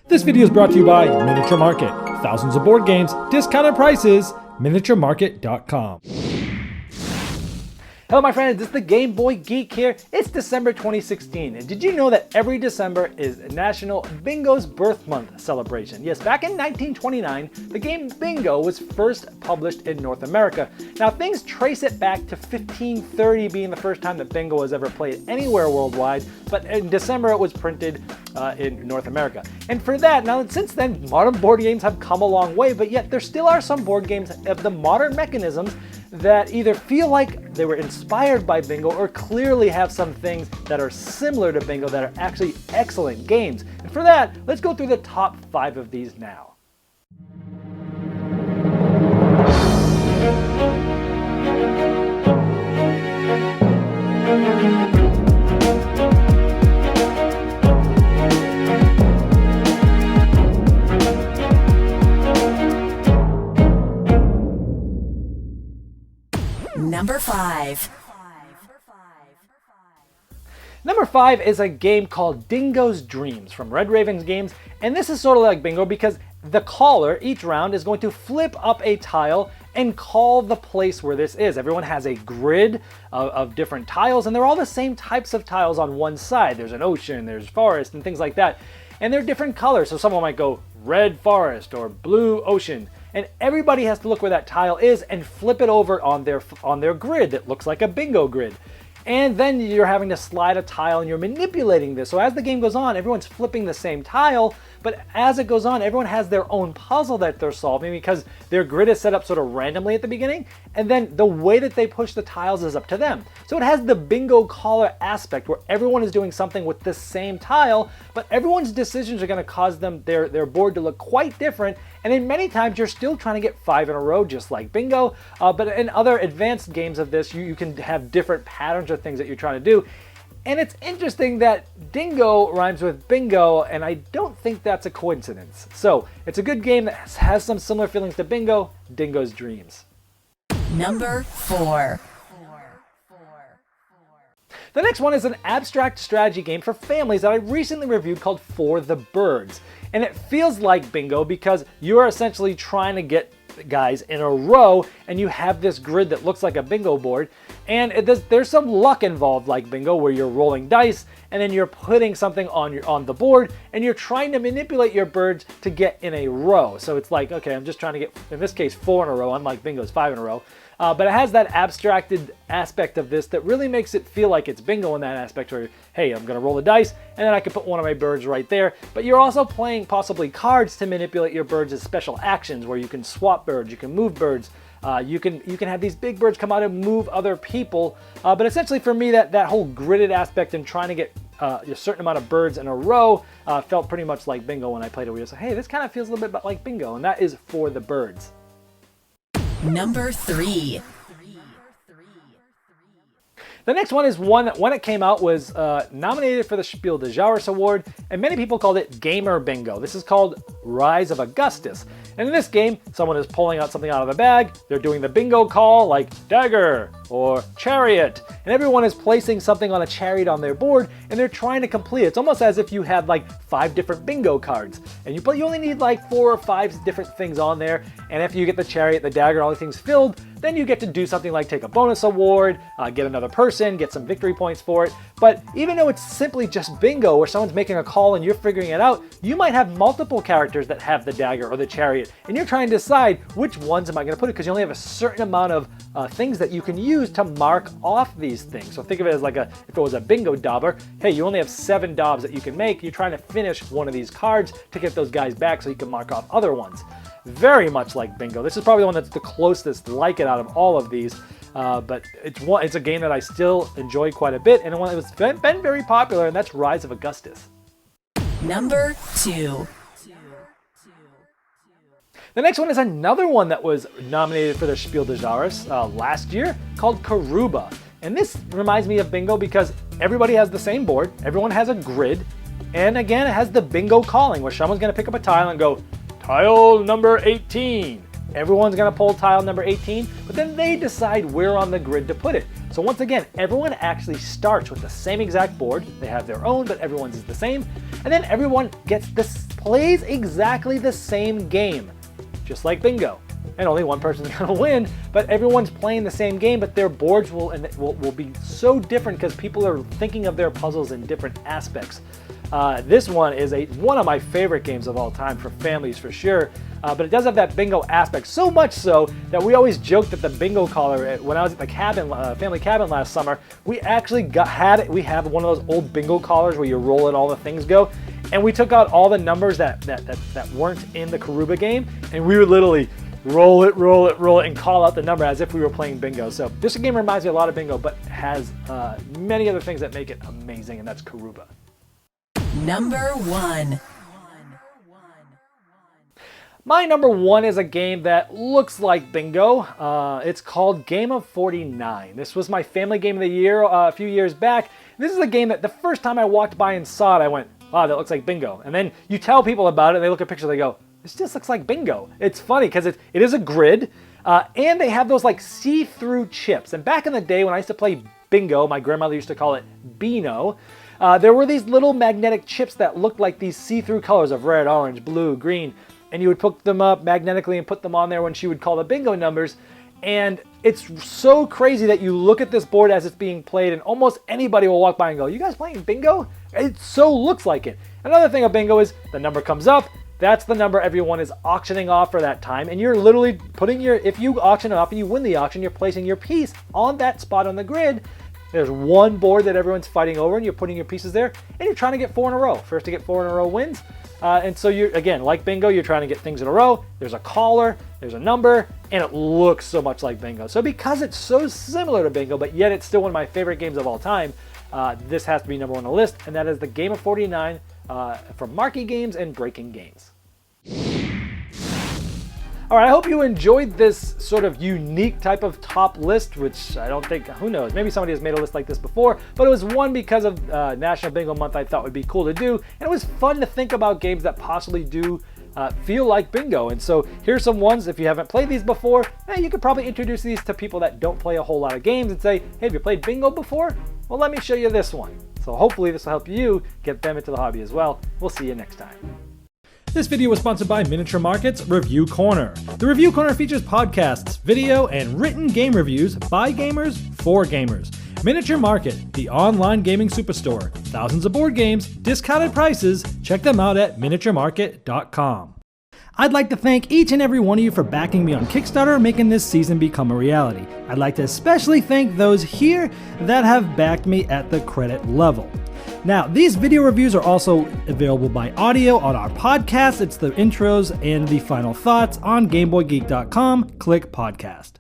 This video is brought to you by Miniature Market. Thousands of board games, discounted prices, miniaturemarket.com. Hello my friends, it's the Game Boy Geek here. It's December 2016, and did you know that every December is National Bingo's Birth Month celebration? Yes, back in 1929, the game Bingo was first published in North America. Now things trace it back to 1530 being the first time that Bingo was ever played anywhere worldwide, but in December it was printed in North America. And for that, now since then, modern board games have come a long way, but yet there still are some board games of the modern mechanisms that either feel like they were inspired by Bingo or clearly have some things that are similar to Bingo that are actually excellent games. And for that, let's go through the top 5 of these now. Number 5. Number 5 is a game called Dingos Dreams from Red Raven's Games, and this is sort of like Bingo because the caller each round is going to flip up a tile and call the place where this is. Everyone has a grid of different tiles, and they're all the same types of tiles on one side. There's an ocean, there's forest, and things like that. And they're different colors, so someone might go red forest or blue ocean. And everybody has to look where that tile is and flip it over on their grid that looks like a bingo grid. And then you're having to slide a tile and you're manipulating this. So as the game goes on, everyone's flipping the same tile, but as it goes on, everyone has their own puzzle that they're solving because their grid is set up sort of randomly at the beginning, and then the way that they push the tiles is up to them. So it has the bingo caller aspect where everyone is doing something with the same tile, but everyone's decisions are going to cause them their board to look quite different. And in many times, you're still trying to get 5 in a row, just like Bingo. But in other advanced games of this, you can have different patterns or things that you're trying to do. And it's interesting that Dingo rhymes with Bingo, and I don't think that's a coincidence. So it's a good game that has some similar feelings to Bingo, Dingos Dreams. Number 4. The next one is an abstract strategy game for families that I recently reviewed called For the Birds. And it feels like Bingo because you are essentially trying to get guys in a row, and you have this grid that looks like a bingo board, and there's some luck involved like Bingo where you're rolling dice and then you're putting something on the board and you're trying to manipulate your birds to get in a row. So it's like, okay, I'm just trying to get, in this case, 4 in a row, unlike Bingo's 5 in a row. But it has that abstracted aspect of this that really makes it feel like it's Bingo in that aspect where, hey, I'm going to roll the dice and then I can put one of my birds right there. But you're also playing possibly cards to manipulate your birds as special actions where you can swap birds, you can move birds, you can have these big birds come out and move other people. But essentially for me, that whole gridded aspect and trying to get a certain amount of birds in a row felt pretty much like Bingo when I played it. We were like, hey, this kind of feels a little bit like Bingo, and that is For the Birds. Number 3. The next one is one that when it came out was nominated for the Spiel des Jahres Award, and many people called it Gamer Bingo. This is called Rise of Augustus. And in this game, someone is pulling out something out of a bag, they're doing the bingo call like dagger or chariot, and everyone is placing something on a chariot on their board and they're trying to complete it. It's almost as if you had like 5 different bingo cards, and you only need like 4 or 5 different things on there, and if you get the chariot, the dagger, all the things filled, then you get to do something like take a bonus award, get another person, get some victory points for it. But even though it's simply just bingo where someone's making a call and you're figuring it out, you might have multiple characters that have the dagger or the chariot, and you're trying to decide which ones am I going to put it, because you only have a certain amount of things that you can use to mark off these things. So think of it as like if it was a bingo dauber, hey, you only have 7 daubs that you can make. You're trying to finish one of these cards to get those guys back so you can mark off other ones. Very much like Bingo. This is probably the one that's the closest like it out of all of these, but it's a game that I still enjoy quite a bit, and one that has been very popular, and that's Rise of Augustus. Number 2. The next one is another one that was nominated for the Spiel des Jahres last year called Karuba. And this reminds me of Bingo because everybody has the same board, everyone has a grid, and again, it has the bingo calling where someone's going to pick up a tile and go, tile number 18, everyone's going to pull tile number 18, but then they decide where on the grid to put it. So once again, everyone actually starts with the same exact board. They have their own, but everyone's is the same. And then everyone plays exactly the same game, just like bingo. And only one person's going to win, but everyone's playing the same game, but their boards will be so different because people are thinking of their puzzles in different aspects. This one is one of my favorite games of all time for families for sure, but it does have that bingo aspect, so much so that we always joked that the bingo caller, when I was at the cabin, family cabin last summer, we actually we have one of those old bingo collars where you roll and all the things go, and we took out all the numbers that weren't in the Karuba game, and we would literally roll it, and call out the number as if we were playing bingo. So this game reminds me a lot of bingo, but has many other things that make it amazing, and that's Karuba. Number 1. My number 1 is a game that looks like bingo. It's called Game of 49. This was my family game of the year a few years back. This is a game that the first time I walked by and saw it, I went, wow, that looks like bingo. And then you tell people about it, and they look at pictures, they go, this just looks like bingo. It's funny because it is a grid, and they have those like see-through chips. And back in the day when I used to play bingo, my grandmother used to call it Beano, there were these little magnetic chips that looked like these see-through colors of red, orange, blue, green, and you would pick them up magnetically and put them on there when she would call the bingo numbers. And it's so crazy that you look at this board as it's being played and almost anybody will walk by and go, you guys playing bingo? It so looks like it. Another thing of bingo is the number comes up, that's the number everyone is auctioning off for that time, and you're literally putting if you auction it off and you win the auction, you're placing your piece on that spot on the grid. There's one board that everyone's fighting over, and you're putting your pieces there, and you're trying to get 4 in a row. First to get 4 in a row wins. And so you're, again, like bingo, you're trying to get things in a row. There's a caller, there's a number, and it looks so much like bingo. So because it's so similar to bingo, but yet it's still one of my favorite games of all time, this has to be number 1 on the list, and that is the Game of 49 from Marquee Games and Breaking Games. All right, I hope you enjoyed this sort of unique type of top list, which I don't think, who knows, maybe somebody has made a list like this before, but it was one because of National Bingo Month I thought would be cool to do, and it was fun to think about games that possibly do feel like bingo. And so here's some ones, if you haven't played these before, you could probably introduce these to people that don't play a whole lot of games and say, hey, have you played bingo before? Well, let me show you this one. So hopefully this will help you get them into the hobby as well. We'll see you next time. This video was sponsored by Miniature Market's Review Corner. The Review Corner features podcasts, video, and written game reviews by gamers for gamers. Miniature Market, the online gaming superstore. Thousands of board games, discounted prices. Check them out at miniaturemarket.com. I'd like to thank each and every one of you for backing me on Kickstarter, making this season become a reality. I'd like to especially thank those here that have backed me at the credit level. Now, these video reviews are also available by audio on our podcast. It's the intros and the final thoughts on GameBoyGeek.com. Click podcast.